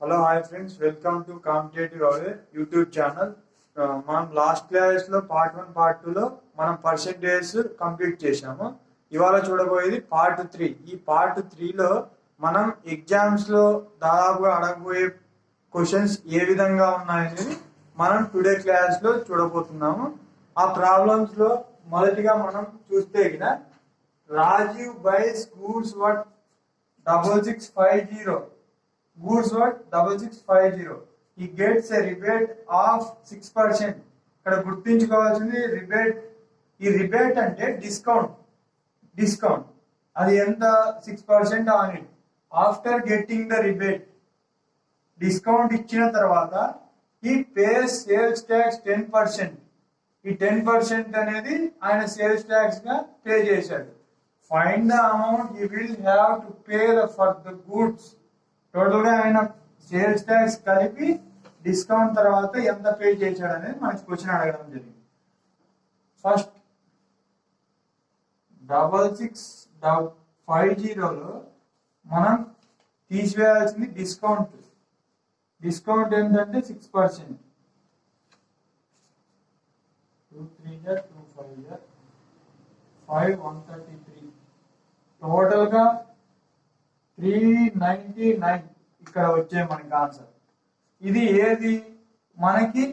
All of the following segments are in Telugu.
Hello hi friends, welcome to competitive away YouTube channel. మనం లాస్ట్ క్లాస్ లో పార్ట్ 1 పార్ట్ 2 లో మనం పర్సెంటేజ్ కంప్లీట్ చేశాము. ఇవాళ చూడబోయేది పార్ట్ 3. ఈ పార్ట్ 3 లో మనం ఎగ్జామ్స్ లో దాదాపుగా అడగబోయే క్వశ్చన్స్ ఏ విధంగా ఉన్నాయనేది మనం టుడే క్లాస్ లో చూడబోతున్నాము. ఆ ప్రాబ్లమ్స్ లో మొదటిగా మనం చూస్తే గిన Rajiv buys goods worth 6650. goods worth 6650. He gets a rebate of 6%. ఇక్కడ గుర్తుంచుకోవాల్సింది రిబేట్. ఈ రిబేట్ అంటే డిస్కౌంట్ అది ఎంత? 6% on it. After getting the rebate, discount ఇచ్చిన తర్వాత ఈ పేస్ సేల్స్ ట్యాక్స్ 10%. ఈ 10% అనేది ఆయన సేల్స్ ట్యాక్స్ గా పే చేశాడు. Find the amount he will have to pay for the goods. Total గా ఆయన సేల్స్ ట్యాక్స్ కలిపి డిస్కౌంట్ తర్వాత ఎంత పే చేశాడు అనేది మనకి క్వశ్చన్ అడగడం జరిగింది. ఫస్ట్ 6650లో మనం తీసివేయాల్సింది డిస్కౌంట్. డిస్కౌంట్ ఏంటంటే 6%. 2 3 2 5 5 133. టోటల్ గా 399 ఇక్కడ వచ్చే మనకి ఆన్సర్. ఇది ఏది? మనకి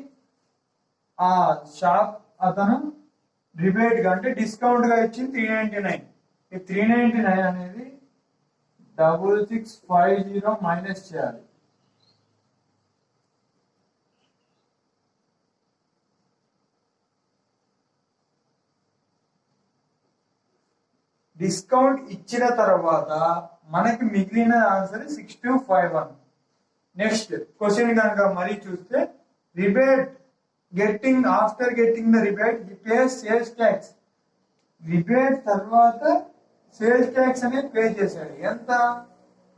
ఆ షాప్ అతను రిబేట్ గా అంటే డిస్కౌంట్ గా ఇచ్చింది 399. ఈ 399 అనేది 6650 మైనస్ చేయాలి. డిస్కౌంట్ ఇచ్చిన తర్వాత మనకి మిగిలిన ఆన్సర్ 6251. నెక్స్ట్ క్వశ్చన్ కనుక మరీ చూస్తే rebate after getting the rebate he pays sales tax. Rebate తర్వాత సేల్స్ ట్యాక్స్ అనేది పే చేశాడు. ఎంత?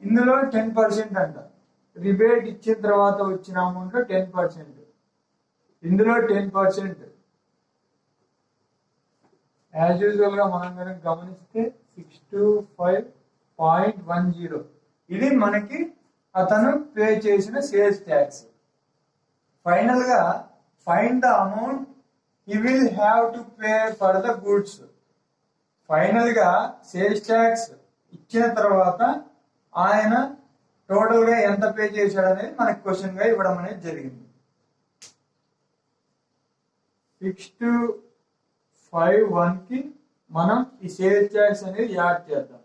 ఇందులో 10% అంట. రిబేట్ ఇచ్చిన తర్వాత వచ్చిన అమౌంట్ లో 10%. ఇందులో 10% యాజ్ యూజువల్ గా మనం కనుక గమనిస్తే 625.10. ఇది మనకి అతను పే చేసిన సేల్స్ ట్యాక్స్. ఫైనల్ గా find the amount he will have to pay for the goods. Final గా సేల్స్ ట్యాక్స్ ఇచ్చిన తర్వాత ఆయన టోటల్ గా ఎంత పే చేశాడు అనేది మనకి క్వశ్చన్ గా ఇవ్వడం అనేది జరిగింది. 6251 కి మనం ఈ సేల్స్ ట్యాక్స్ అనేది యాడ్ చేద్దాం.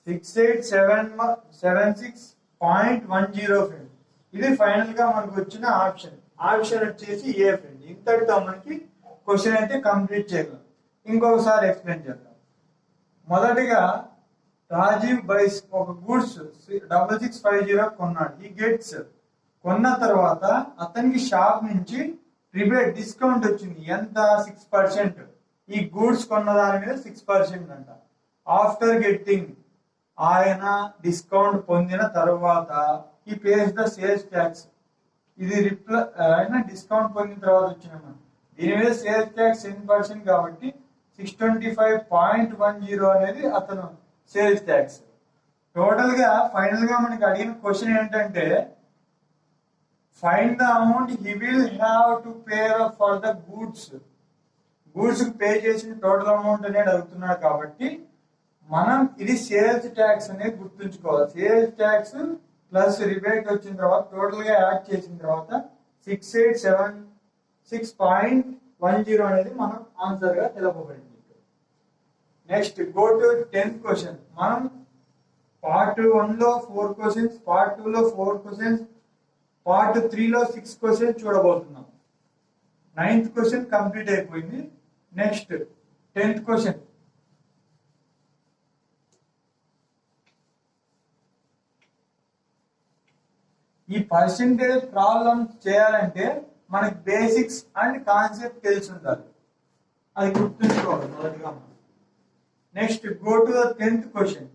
$6876.10. ఇది ఫైనల్ గా మనకు వచ్చిన ఆప్షన్ వచ్చేసి ఏ ఫ్రెండ్. ఇంతటితో మనకి క్వశ్చన్ అయితే కంప్లీట్ చేయగలం. ఇంకొకసారి ఎక్స్ప్లెయిన్ చేద్దాం. మొదటిగా రాజీవ్ బైస్ ఒక గూడ్స్ 6650 కొన్నాడు. ఈ గెట్స్ కొన్న తర్వాత అతనికి షాప్ నుంచి రిబేట్ డిస్కౌంట్ వచ్చింది. ఎంత? 6%. ఈ గూడ్స్ కొన్న దాని మీద 6% అంట. ఆఫ్టర్ గెట్టింగ్ ఆయన డిస్కౌంట్ పొందిన తర్వాత ఈ పేస్ ద సేల్స్ ట్యాక్స్. ఇది ఆయన డిస్కౌంట్ పొందిన తర్వాత వచ్చిన దీని మీద సేల్స్ ట్యాక్స్ 10% కాబట్టి 625.10 అనేది అతను సేల్స్ ట్యాక్స్. టోటల్ గా ఫైనల్ గా మనకి అడిగిన క్వశ్చన్ ఏంటంటే find the amount he will have to pay for the goods. Goods pay చేసిన టోటల్ అమౌంట్ అనేది అడుగుతున్నాడు కాబట్టి మనం ఇది సేల్స్ ట్యాక్స్ అనేది గుర్తుంచుకోవాలి. సేల్స్ ట్యాక్స్ ప్లస్ రిబేట్ వచ్చిన తర్వాత టోటల్ గా యాడ్ చేసిన తర్వాత 6876.10 అనేది మనం ఆన్సర్ గా తెలుపబడింది. Next go to 10th question. మనం పార్ట్ 1 లో 4 క్వశ్చన్స్, పార్ట్ 2 లో 4 క్వశ్చన్స్, పార్ట్ 3 లో 6 క్వశ్చన్స్ చూడబోతున్నాం. 9th క్వశ్చన్ కంప్లీట్ అయిపోయింది. Next 10th question. ఈ పర్సెంటేజ్ ప్రాబ్లమ్ చేయాలంటే మనకి బేసిక్స్ అండ్ కాన్సెప్ట్ తెలిసి ఉండాలి. అది గుర్తుంచుకోవాలి మొదటిగా. Next go to the 10th question.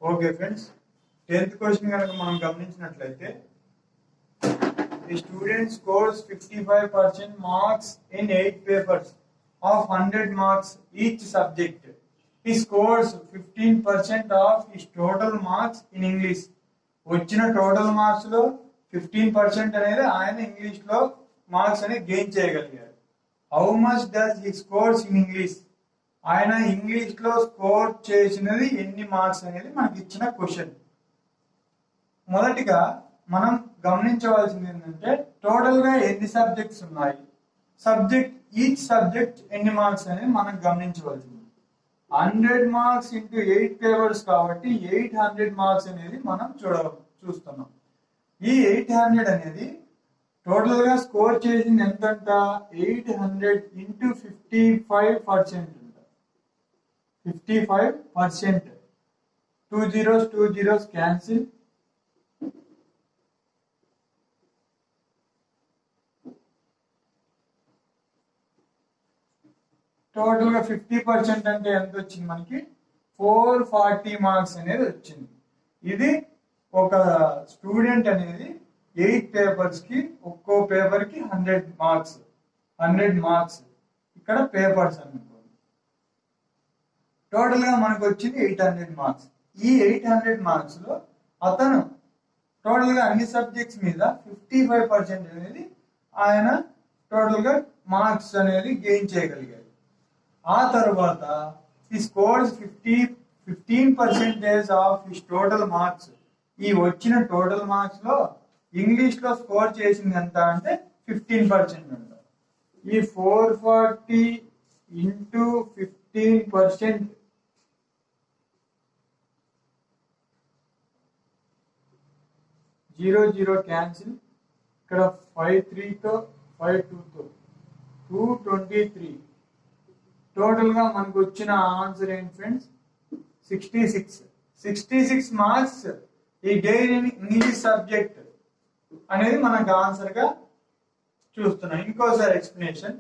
Okay friends, 10th question కనుక మనం గమనించినట్లయితే the student scores 55% marks in 8 papers of 100 marks each subject. He scores 15% of his total marks in English. వచ్చిన టోటల్ మార్క్స్ లో 15% అనేది ఆయన ఇంగ్లీష్ లో మార్క్స్ అనేది గెయిన్ చేయగలిగారు. How much does he scores in English? ఆయన ఇంగ్లీష్ లో స్కోర్ చేసినది ఎన్ని మార్క్స్ అనేది మనకి ఇచ్చిన క్వశ్చన్. మొదటిగా మనం గమనించవలసింది ఏంటంటే టోటల్ గా ఎన్ని సబ్జెక్ట్స్ ఉన్నాయి, ఈచ్ సబ్జెక్ట్ ఎన్ని మార్క్స్ అనేది మనం గమనించవలసింది. 100 మార్క్స్ ఇంటూ 8 పేపర్స్ కాబట్టి 800 మార్క్స్ అనేది మనం చూస్తున్నాం. ఈ 800 అనేది టోటల్ గా స్కోర్ చేసింది ఎంతంట? 800 ఇంటూ 55%. 55%. 2 zeros cancel. టోటల్ గా 50% అంటే ఎంత వచ్చింది మనకి? 440 మార్క్స్ అనేది వచ్చింది. ఇది ఒక స్టూడెంట్ అనేది 8 పేపర్స్ కి ఒక్కో పేపర్ కి 100 మార్క్స్ ఇక్కడ పేపర్స్ అనుకోండి. టోటల్ గా మనకు వచ్చింది 800 మార్క్స్. ఈ 800 మార్క్స్ లో అతను టోటల్ గా అన్ని సబ్జెక్ట్స్ మీద 55% అనేది ఆయన టోటల్ గా మార్క్స్ అనేది గెయిన్ చేయగలిగారు. ఆ తర్వాత ఈ scores 15% of his total marks. ఈ వచ్చిన టోటల్ మార్క్స్ లో ఇంగ్లీష్ లో స్కోర్ చేసింది ఎంత అంటే 15% అంట. ఈ 440 ఇంటూ 15%, జీరో క్యాన్సిల్. ఇక్కడ 53 తో 52 తో 223. టోటల్ గా మనకు వచ్చిన ఆన్సర్ ఏంటి ఫ్రెండ్స్? 66 మార్క్స్ ఈ గెయిన్ ఇన్ ఇంగ్లీష్ సబ్జెక్ట్ అనేది మనకు ఆన్సర్ గా చూస్తున్నాం. ఇంకోసారి ఎక్స్ప్లెనేషన్.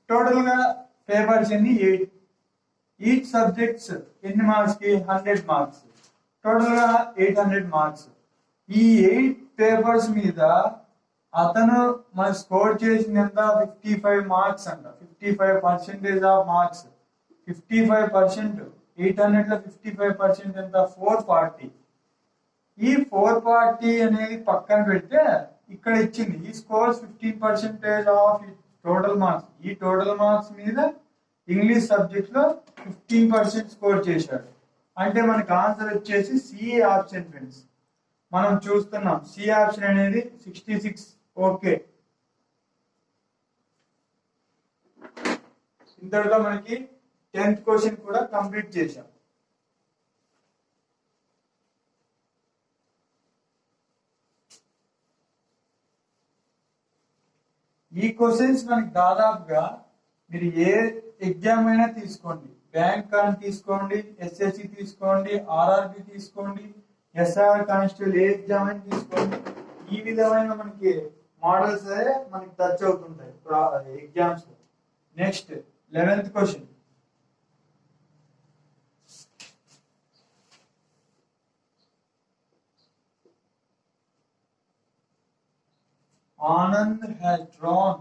టోటల్ గా పేపర్స్ ఎన్ని? 8. ఈచ్ సబ్జెక్ట్స్ ఎన్ని మార్క్స్ కి? 100 మార్క్స్. టోటల్ గా 800 మార్క్స్. ఈ 8 పేపర్స్ మీద అతను మన స్కోర్ చేసింది ఎంత? 55 మార్క్స్ అంట. 55% ఆఫ్ మార్క్స్. 55%. 800 లో 55% ఎంత? 440. ఈ 440 అనేది పక్కన పెడితే ఇక్కడ ఇచ్చింది ఈ స్కోర్స్ 15% ఆఫ్ టోటల్ మార్క్స్. ఈ టోటల్ మార్క్స్ మీద ఇంగ్లీష్ సబ్జెక్ట్ లో 15% స్కోర్ చేశాడు. అంటే మనకు ఆన్సర్ వచ్చేసి సి ఆప్షన్ ఫ్రెండ్స్. మనం చూస్తున్నాం సి ఆప్షన్ అనేది 66. ఓకే, ఇంతటితో మనకి 10th క్వశ్చన్ కూడా కంప్లీట్ చేశాం. ఈ క్వశ్చన్స్ మనకి దాదాపుగా మీరు ఏ ఎగ్జామ్ అయినా తీసుకోండి, బ్యాంక్ అని తీసుకోండి, ఎస్ఎస్సి తీసుకోండి, ఆర్ఆర్బి తీసుకోండి, ఎస్ఆర్ కానిస్టేబుల్ ఏ ఎగ్జామ్ అయినా తీసుకోండి, ఈ విధమైన మనకి మోడల్స్ మనకి టచ్ అవుతుంటాయి ఎగ్జామ్స్ లో. Next 11th question. Anand has drawn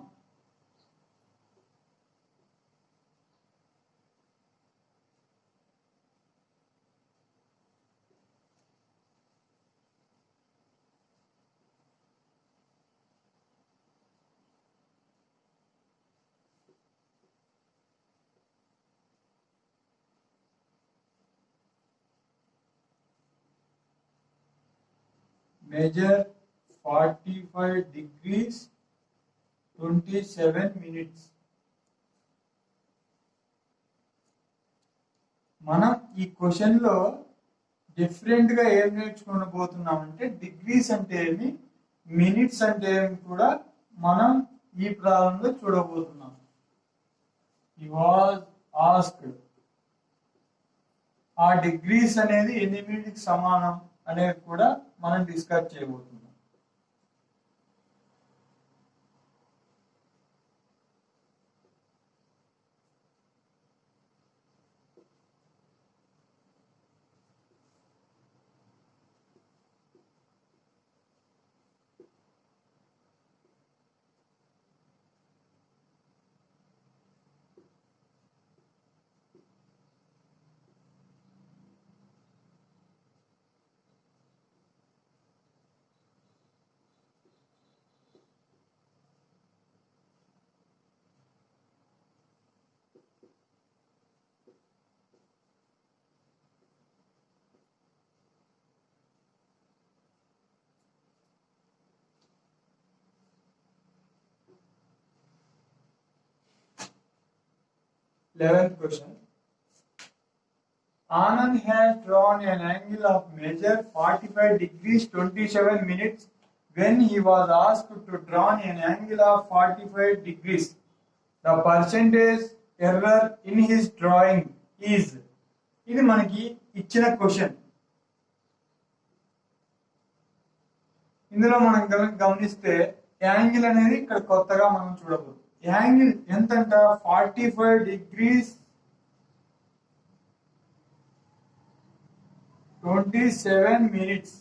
measure 45 degrees 27 minutes. మనం ఈ క్వశ్చన్ లో డిఫరెంట్ గా ఏం నేర్చుకోబోతున్నామంటే డిగ్రీస్ అంటే ఏమి, మినిట్స్ అంటే ఏమి కూడా మనం ఈ ప్రాబ్లంలో చూడబోతున్నాం. He was asked ఆ డిగ్రీస్ అనేది ఎన్ని మినిట్కి సమానం అనేది కూడా మనం డిస్కస్ చేయబోతున్నాం. Eleventh question. Anand has drawn an angle of measure 45 degrees 27 minutes when he was asked to draw an angle of 45 degrees. The percentage error in his drawing is. ఇది మనకి ఇచ్చిన క్వశ్చన్. ఇందులో మనం గమనిస్తే యాంగిల్ అనేది ఇక్కడ కొత్తగా మనం చూడబోతున్నాం. యాంగిల్ ఎంతంట 45 degrees 27 minutes.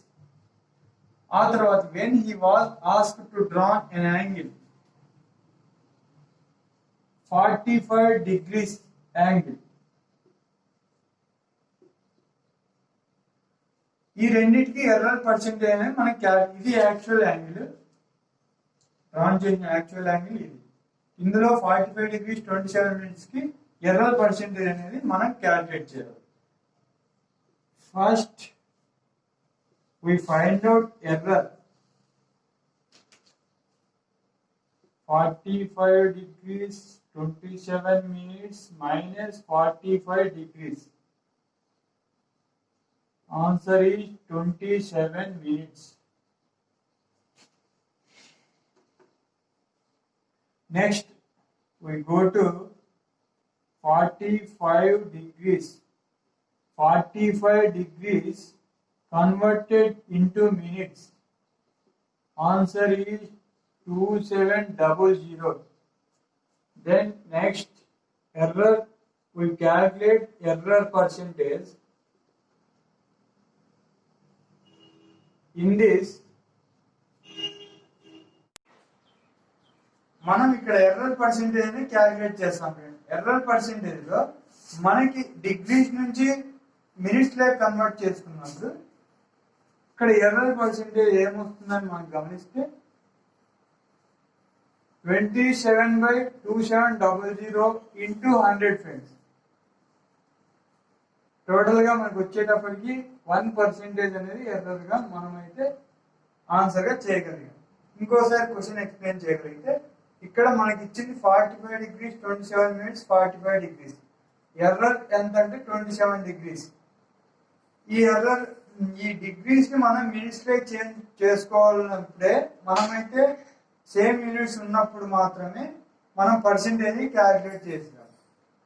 ఆ తర్వాత when he was asked to draw an angle 45 degrees angle. ఈ రెండింటికి ఎర్రర్ పర్సెంటేజ్ అనేది మనకి ఇది యాక్చువల్ యాంగిల్, డ్రాన్ చేసిన యాక్చువల్ యాంగిల్ ఇది. ఇందులో 45 degrees 27 minutes కి ఎర్రర్ పర్సెంటేజ్ అనేది మనం క్యాలిక్యులేట్ చేయాలి. First we find out error 45 degrees 27 minutes minus 45 degrees. Answer is 27 minutes. Next, we go to 45 degrees. 45 degrees converted into minutes. Answer is 2700. Then next, error, we calculate error percentage. In this, మనం ఇక్కడ ఎర్రర్ పర్సెంటేజ్ ని క్యాలిక్యులేట్ చేస్తాం. ఎర్రర్ పర్సెంటేజ్ లో మనకి డిగ్రీస్ నుంచి మినిట్స్ లో కన్వర్ట్ చేసుకున్నప్పుడు ఇక్కడ ఎర్రర్ పర్సెంటేజ్ ఏమొస్తుందని మనం గమనిస్తే 27/2700 into 100 ఫ్రెండ్స్. టోటల్ గా మనకు వచ్చేటప్పటికి 1% అనేది ఎర్రర్ గా మనమైతే ఆన్సర్ గా చేయగలిగాం. ఇంకోసారి క్వశ్చన్ ఎక్స్ప్లెయిన్ చేయగలిగితే ఇక్కడ మనకి ఇచ్చింది 45 degrees 27 minutes 45 degrees. ఎర్రర్ ఎంత అంటే 27 degrees. ఈ ఎర్రర్ ఈ డిగ్రీస్ ని మనం మినిట్స్ లో చేంజ్ చేసుకోవాలన్నప్పుడే మనమైతే సేమ్ యూనిట్స్ ఉన్నప్పుడు మాత్రమే మనం పర్సెంటేజ్ క్యాలిక్యులేట్ చేస్తాం.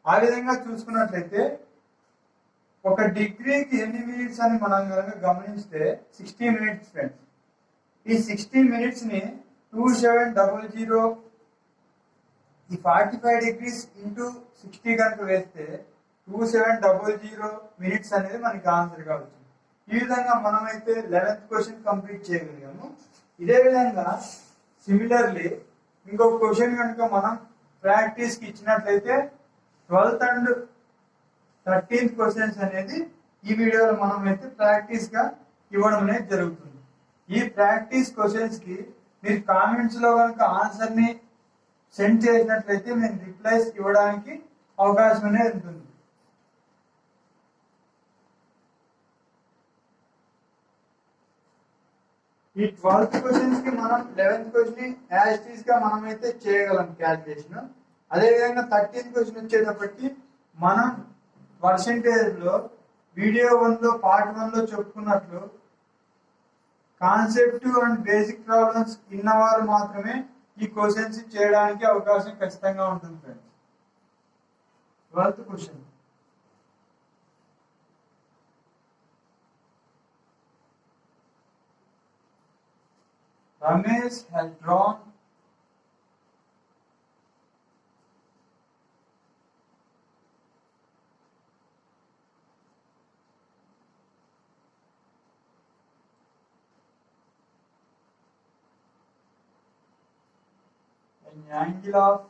ఆ విధంగా చూసుకున్నట్లయితే ఒక డిగ్రీకి ఎన్ని మినిట్స్ అని మనం కనుక గమనిస్తే 60 minutes ఫ్రెండ్స్. ఈ 60 minutes ని 2700 ఈ 45 డిగ్రీస్ ఇంటూ 60 కనుక వేస్తే 2700 మినిట్స్ అనేది మనకి ఆన్సర్ కావచ్చు. ఈ విధంగా మనమైతే 11th క్వశ్చన్ కంప్లీట్ చేయగలిగాము. ఇదే విధంగా సిమిలర్లీ ఇంకొక క్వశ్చన్ కనుక మనం ప్రాక్టీస్ కి ఇచ్చినట్లయితే 12th అండ్ 13th క్వశ్చన్స్ అనేది ఈ వీడియోలో మనం అయితే ప్రాక్టీస్ గా ఇవ్వడం అనేది జరుగుతుంది. ఈ ప్రాక్టీస్ క్వశ్చన్స్ కి మీరు కామెంట్స్ లో కనుక ఆన్సర్ ని సెండ్ చేసినట్లయితే నేను రిప్లైస్ ఇవ్వడానికి అవకాశం అనేది ఉంటుంది. ఈ 12th క్వశ్చన్స్ కి మనం 11th question as it is గా మనం అయితే చేయగలం క్యాల్కులేషన్. అదే విధంగా 13th క్వశ్చన్ వచ్చేటప్పటికి మనం పర్సెంటేజ్ లో వీడియో 1 లో పార్ట్ 1 లో చెప్పుకున్నట్లు కాన్సెప్ట్ అండ్ బేసిక్ ప్రాబ్లమ్స్ ఇన్నవారు మాత్రమే ఈ క్వశ్చన్స్ చేయడానికి అవకాశం ఖచ్చితంగా ఉంటుంది friends. 12th question Ramesh has drawn an angle of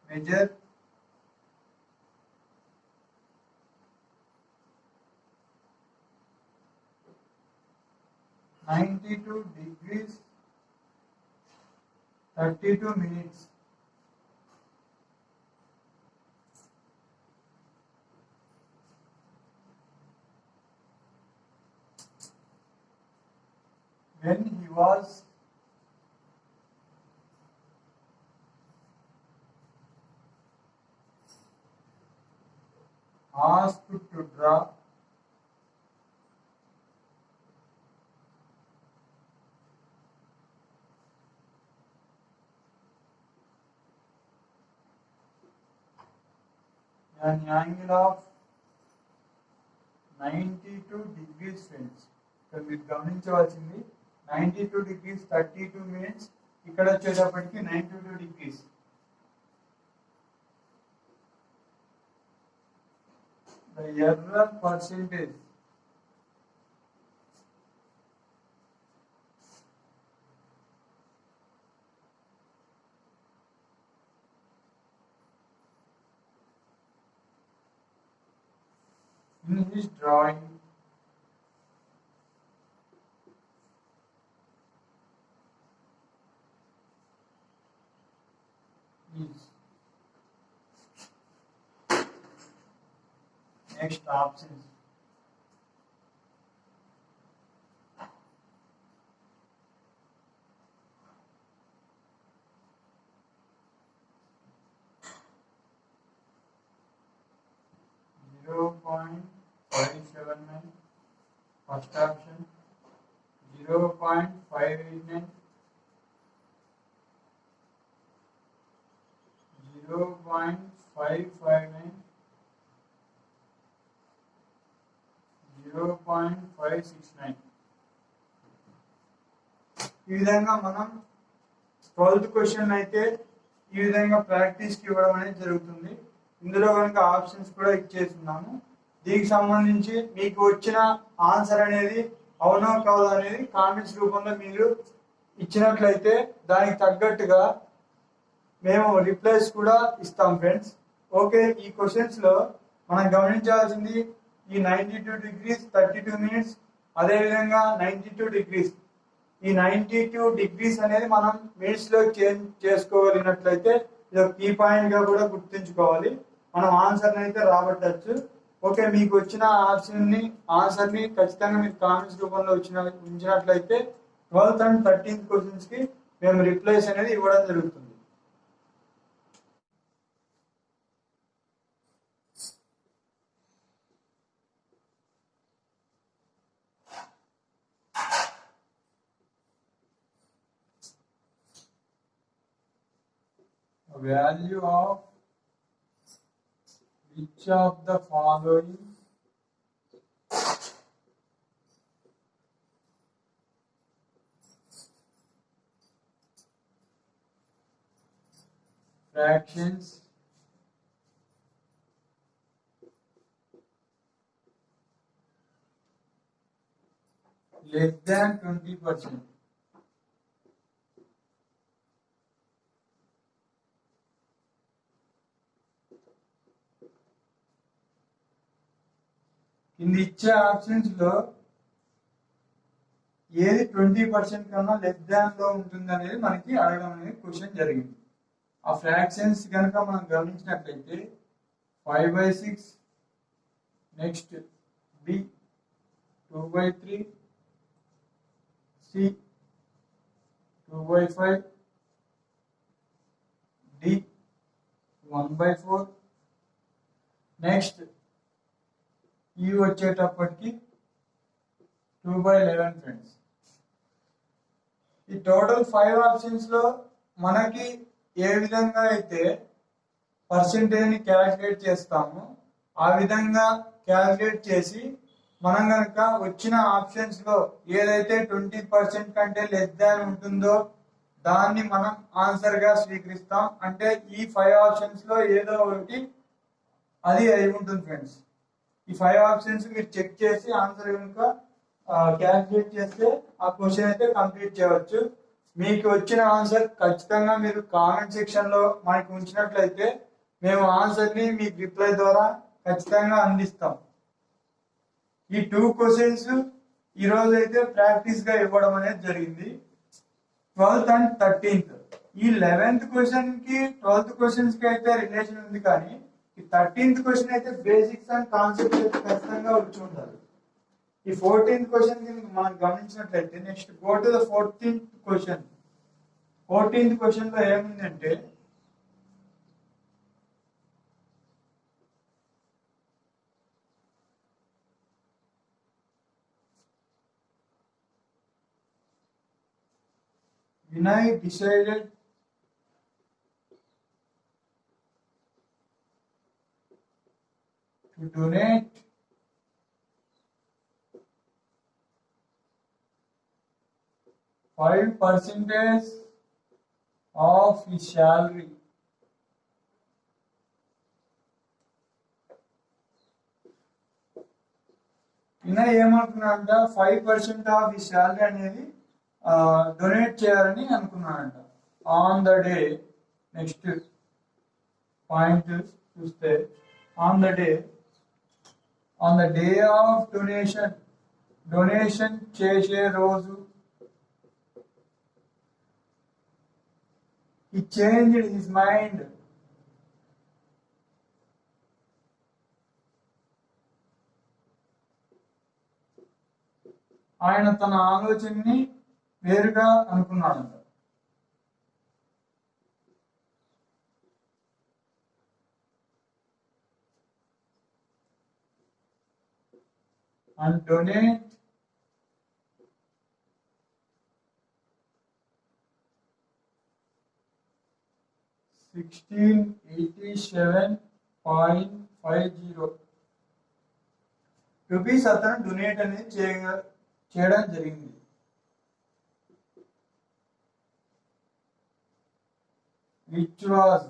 measure 92 degrees 32 minutes. When he was asked to draw an angle of 92 degrees friends. ఇక్కడ మీరు గమనించవలసింది 92 degrees 32 minutes, ఇక్కడ వచ్చేటప్పటికి 92 degrees. The error percentage in his drawing is next options. First option 0.589, 0.559, 0.569. ఈ విధంగా మనం 12th క్వశ్చన్ అయితే ఈ విధంగా ప్రాక్టీస్ కి ఇవ్వడం అనేది జరుగుతుంది. ఇందులో కనుక ఆప్షన్స్ కూడా ఇచ్చేస్తున్నాము. దీనికి సంబంధించి మీకు వచ్చిన ఆన్సర్ అనేది అవునో కాదో అనేది కామెంట్స్ రూపంలో మీరు ఇచ్చినట్లయితే దానికి తగ్గట్టుగా మేము రిప్లైస్ కూడా ఇస్తాం ఫ్రెండ్స్. ఓకే, ఈ క్వశ్చన్స్ లో మనం గమనించాల్సింది ఈ 92 degrees 32 minutes, అదేవిధంగా 92 degrees. ఈ 92 degrees అనేది మనం మినిట్స్ లో చేంజ్ చేసుకోగలిగినట్లయితే ఇది ఒక కీ పాయింట్ గా కూడా గుర్తుంచుకోవాలి. మనం ఆన్సర్ అయితే రాబట్టచ్చు. ఓకే, మీకు వచ్చిన ఆన్సర్ ని ఖచ్చితంగా మీరు కామెంట్స్ రూపంలో ఉంచినట్లయితే 12th and 13th క్వశ్చన్స్ కి మేము రిప్లైస్ అనేది ఇవ్వడం జరుగుతుంది. Value of which of the following fractions less than 20%. కింది ఇచ్చే ఆప్షన్స్ లో ఏది 20% కన్నా లెస్ దాన్ లో ఉంటుంది అనేది మనకి అడగడం అనేది క్వశ్చన్ జరిగింది. ఆ ఫ్రాక్షన్స్ కనుక మనం గమనించినట్లయితే 5/6, next B 2/3, C 2/5, D 1/4, next ఈ వచ్చేటప్పటికి 2/11 ఫ్రెండ్స్. ఈ టోటల్ 5 ఆప్షన్స్ లో మనకి ఏ విధంగా అయితే పర్సెంటేజ్ ని క్యాలిక్యులేట్ చేస్తామో ఆ విధంగా క్యాలిక్యులేట్ చేసి మనం కనుక వచ్చిన ఆప్షన్స్ లో ఏదైతే 20% కంటే లెస్ దాన్ ఉంటుందో దాన్ని మనం ఆన్సర్ గా స్వీకరిస్తాం. అంటే ఈ 5 ఆప్షన్స్ లో ఏదో ఒకటి అది అయి ఉంటుంది ఫ్రెండ్స్. ఈ 5 ఆప్షన్స్ మీరు చెక్ చేసి ఆన్సర్ కనుక క్యాలిక్యులేట్ చేస్తే ఆ క్వశ్చన్ అయితే కంప్లీట్ చేయవచ్చు. మీకు వచ్చిన ఆన్సర్ ఖచ్చితంగా మీరు కామెంట్ సెక్షన్ లో మనకి ఉంచినట్లయితే మేము ఆన్సర్ ని మీకు రిప్లై ద్వారా ఖచ్చితంగా అందిస్తాం. ఈ 2 క్వశ్చన్స్ ఈ రోజు అయితే ప్రాక్టీస్ గా ఇవ్వడం అనేది జరిగింది. 12th and 13th ఈ 11th క్వశ్చన్ కి 12th క్వశ్చన్స్ కి అయితే రిలేషన్ ఉంది, కానీ ఈ 13th క్వశ్చన్ అయితే బేసిక్స్ అండ్ కాన్సెప్ట్స్ అయితే ఖచ్చితంగా వచ్చి ఉండాలి. ఈ 14th క్వశ్చన్ కి మనం గమనించినట్లయితే next go to the 14th question. 14th question లో ఏముందంటే Vinay decided to donate 5% of his salary Vinay ఏమనుకున్నాడంట 5% ఆఫ్ ఈ శాలరీ అనేది డొనేట్ చేయాలని అనుకున్నాడంట. On the day, next point చూస్తే on the day of donation చేసే రోజు he changed his mind. ఆయన తన ఆలోచనని వేరుగా అనుకున్నాడంట. And donate 1687.50 రూపీస్ అతను డొనేట్ అనేది చేయడం జరిగింది. విచ్ వాజ్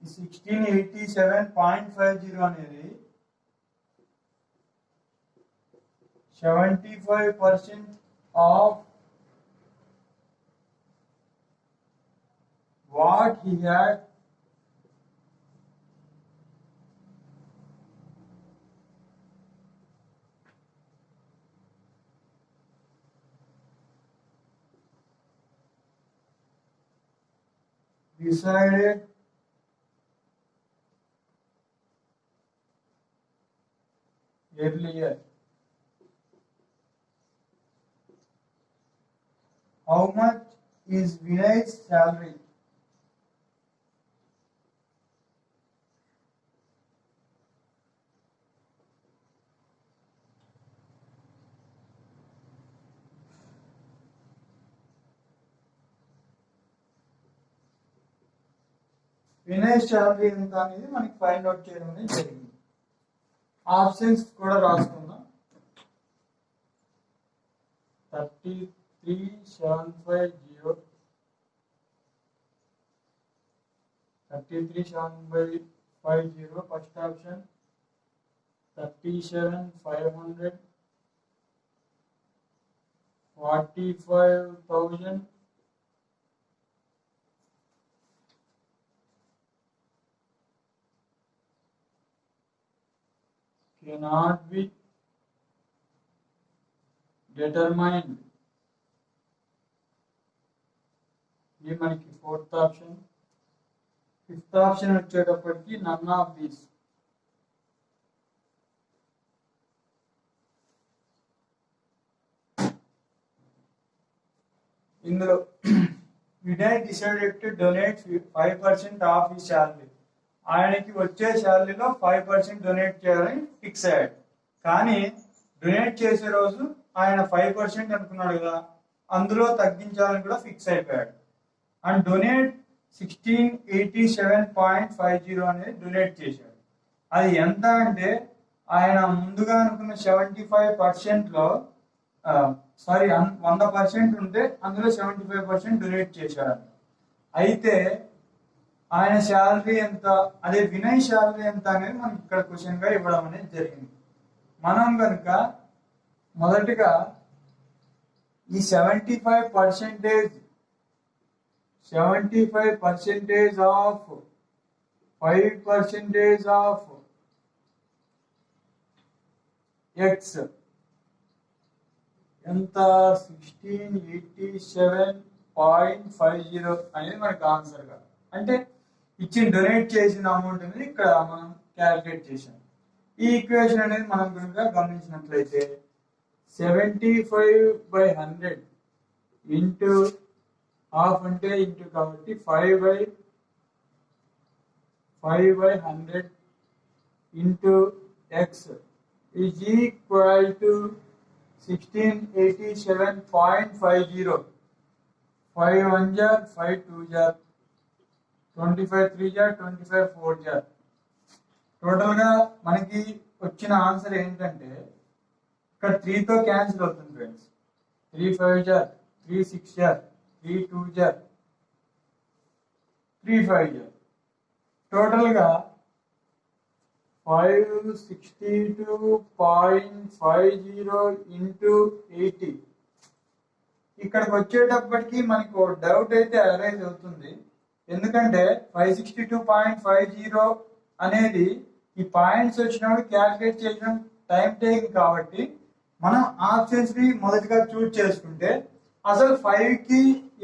1687.50 అనేది 75% of what he had decided earlier. How much is Vinay's salary? Vinay salary ఎంత అనేది మనకి ఫైండ్ అవుట్ చేయడం అనేది జరిగింది. ఆప్షన్స్ కూడా రాసుకుందాం. 33,750 33,750 first option, 37,500, 45,000, cannot be determined. ఇది మనకి ఫోర్త్ ఆప్షన్. ఫిఫ్త్ ఆప్షన్ వచ్చేటప్పటికి నన్ ఆఫ్ దీస్. ఇందులో Vinay decided to donate 5% of his salary. ఆయనకి వచ్చే శాలరీలో 5% డొనేట్ చేయాలని ఫిక్స్ అయ్యాడు. కానీ డొనేట్ చేసే రోజు ఆయన 5% అనుకున్నాడు కదా, అందులో తగ్గించాలని కూడా ఫిక్స్ అయిపోయాడు. అండ్ డొనేట్ 1687.50 అనేది డొనేట్ చేశాడు. అది ఎంత అంటే ఆయన ముందుగా అనుకున్న 75%లో 100% ఉంటే అందులో 75% డొనేట్ చేశాడు. అయితే ఆయన శాలరీ ఎంత, అదే వినయ్ శాలరీ ఎంత అనేది మనకి ఇక్కడ క్వశ్చన్ గా ఇవ్వడం అనేది జరిగింది. మనం కనుక మొదటిగా ఈ 75% ఆఫ్ 5% ఆఫ్ ఎక్స్ ఎంత 1687.50 అనేది మనకు ఆన్సర్ గా, అంటే ఇచ్చిన డొనేట్ చేసిన అమౌంట్ అనేది ఇక్కడ మనం క్యాలిక్యులేట్ చేసాం. ఈ ఈక్వేషన్ అనేది మనం కనుక గమనించినట్లయితే 75/100 ఇంటూ హాఫ్ అంటే ఇంటూ కాబట్టి 5/100 into X is equal to 1687.50. 5 1 jar 5 2 jar 25 3 jar 25 4 jar. Total గా మనకి వచ్చిన ఆన్సర్ ఏంటంటే ఇక్కడ 3 తో క్యాన్సిల్ అవుతుంది friends. 3 5 jar 3 6 jar 3 2 jar 3 5 jar. Total గా 562.50 ఇంటూ 80. ఇక్కడికి వచ్చేటప్పటికి మనకు డౌట్ అయితే అరైజ్ అవుతుంది. ఎందుకంటే 562.50 అనేది ఈ పాయింట్స్ వచ్చినప్పుడు క్యాల్కులేట్ చేయడం టైం టేకింగ్ కాబట్టి మనం ఆప్షన్స్ ని మొదటిగా చూజ్ చేసుకుంటే అసలు 5 కి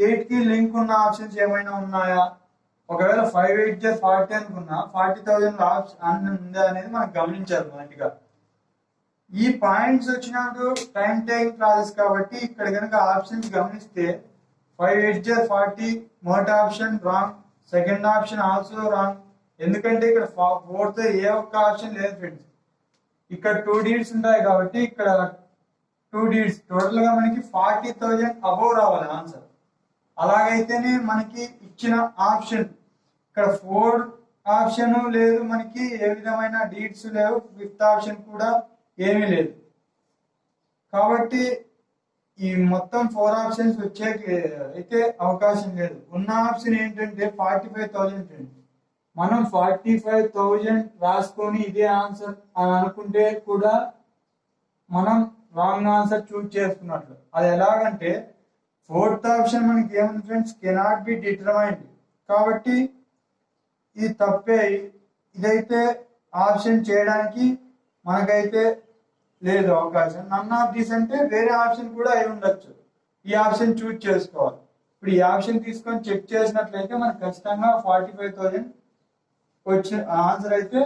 8 కి లింక్ ఉన్న ఆప్షన్స్ ఏమైనా ఉన్నాయా, ఒకవేళ 5 8 jar 40 అనుకున్నా 40,000 ఆప్షన్ ఉందా అనేది మనం గమనించాలి మొదటిగా. ఈ పాయింట్స్ వచ్చినప్పుడు టైం టేకింగ్ ప్రాసెస్ కాబట్టి ఇక్కడ కనుక ఆప్షన్స్ గమనిస్తే 5 8 jar 40 మొదటి option wrong, second option also wrong. ఎందుకంటే ఇక్కడ 4th ఏ ఒక్క ఆప్షన్ లేదు ఫ్రెండ్స్. ఇక్కడ 2 digits ఉంటాయి కాబట్టి ఇక్కడ 2 digits టోటల్ గా మనకి 40,000 అబోవ్ రావాలి ఆన్సర్. అలాగైతేనే మనకి ఇచ్చిన ఆప్షన్ ఇక్కడ 4 ఆప్షన్ లేదు, మనకి ఏ విధమైన డిజిట్స్ లేవు, 5th ఆప్షన్ కూడా ఏమీ లేదు. కాబట్టి ఈ మొత్తం 4 ఆప్షన్స్ వచ్చే అయితే అవకాశం లేదు. ఉన్న ఆప్షన్ ఏంటంటే 45,000. మనం 45,000 రాసుకొని ఇదే ఆన్సర్ అని అనుకుంటే కూడా మనం రాంగ్ ఆన్సర్ చూజ్ చేసుకున్నట్లు. అది ఎలాగంటే 4th ఆప్షన్ మనకి ఏముంది ఫ్రెండ్స్, కెనాట్ బి డిటర్మైన్డ్. కాబట్టి ఇది తప్పే. ఇదైతే ఆప్షన్ చేయడానికి మనకైతే లేదు అవకాశం. నన్ ఆఫ్ దిస్ అంటే వేరే ఆప్షన్ కూడా అయి ఉండొచ్చు, ఈ ఆప్షన్ చూజ్ చేసుకోవాలి. ఇప్పుడు ఈ ఆప్షన్ తీసుకొని చెక్ చేసినట్లయితే మనకు ఖచ్చితంగా 45,000 వచ్చిన ఆన్సర్ అయితే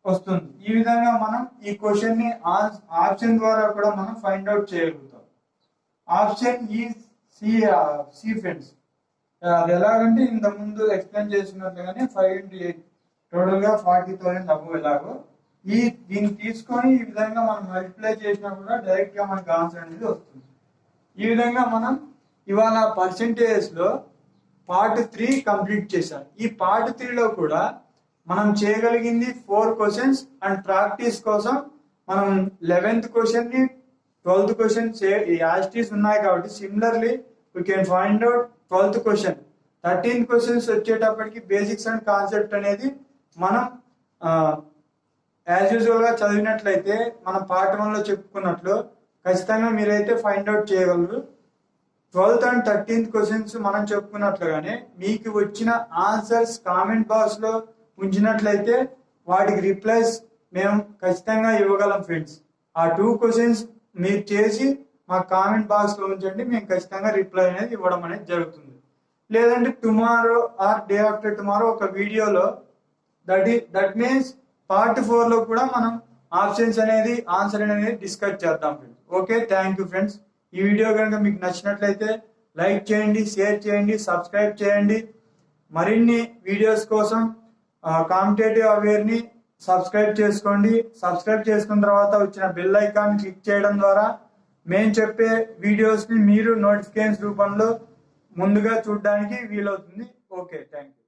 వస్తుంది. ఈ విధంగా మనం ఈ క్వశ్చన్ ని ఆప్షన్ ద్వారా కూడా మనం ఫైండ్ అవుట్ చేయగలుగుతాం. ఆప్షన్ ఈ సి ఫ్రెండ్స్. అది ఎలాగంటే ఇంత ముందు ఎక్స్ప్లెయిన్ చేసినట్లుగానే 5 into 8 టోటల్ గా 40,000 అబోవ్. ఎలాగో దీన్ని తీసుకొని ఈ విధంగా మనం మల్టిప్లై చేసినా కూడా డైరెక్ట్ గా మనకు ఆన్సర్ అనేది వస్తుంది. ఈ విధంగా మనం ఇవాళ పర్సెంటేజ్ లో పార్ట్ 3 కంప్లీట్ చేశాం. ఈ పార్ట్ 3 లో కూడా మనం చేయగలిగింది 4 క్వశ్చన్స్ అండ్ ప్రాక్టీస్ కోసం మనం 11th క్వశ్చన్ ని 12th క్వశ్చన్ యాజిటీస్ ఉన్నాయి కాబట్టి similarly we can find out 12th question. 13 questions వచ్చేటప్పటికి బేసిక్స్ అండ్ కాన్సెప్ట్ అనేది మనం యాజ్ యూజువల్ గా చదివినట్లయితే మనం పార్ట్ 1 లో చెప్పుకున్నట్లు ఖచ్చితంగా మీరైతే ఫైండ్ అవుట్ చేయగలరు. 12th అండ్ 13th క్వశ్చన్స్ మనం చెప్పుకున్నట్లుగానే మీకు వచ్చిన ఆన్సర్స్ కామెంట్ బాక్స్ లో ఉంచినట్లయితే వాటికి రిప్లైస్ మేము ఖచ్చితంగా ఇవ్వగలం ఫ్రెండ్స్. ఆ 2 క్వశ్చన్స్ మీరు చేసి మా కామెంట్ బాక్స్ లో ఉంచండి, మేము ఖచ్చితంగా రిప్లై అనేది ఇవ్వడం అనేది జరుగుతుంది. లేదంటే tomorrow or day after tomorrow ఒక వీడియోలో దట్ మీన్స్ పార్ట్ 4 లో కూడా మనం ఆప్షన్స్ అనేది ఆన్సర్ అనేది డిస్కస్ చేద్దాం friends. Okay, thank you friends. ఈ వీడియో కనుక మీకు నచ్చినట్లయితే లైక్ చేయండి, షేర్ చేయండి, సబ్స్క్రైబ్ చేయండి. మరిన్ని వీడియోస్ కోసం కాంపిటేటివ్ అవేర్ని సబ్స్క్రైబ్ చేసుకోండి. సబ్స్క్రైబ్ చేసుకున్న తర్వాత వచ్చిన బెల్ ఐకాన్ క్లిక్ చేయడం ద్వారా మేము చెప్పే వీడియోస్ని మీరు నోటిఫికేషన్స్ రూపంలో ముందుగా చూడడానికి వీలవుతుంది. Okay, thank you.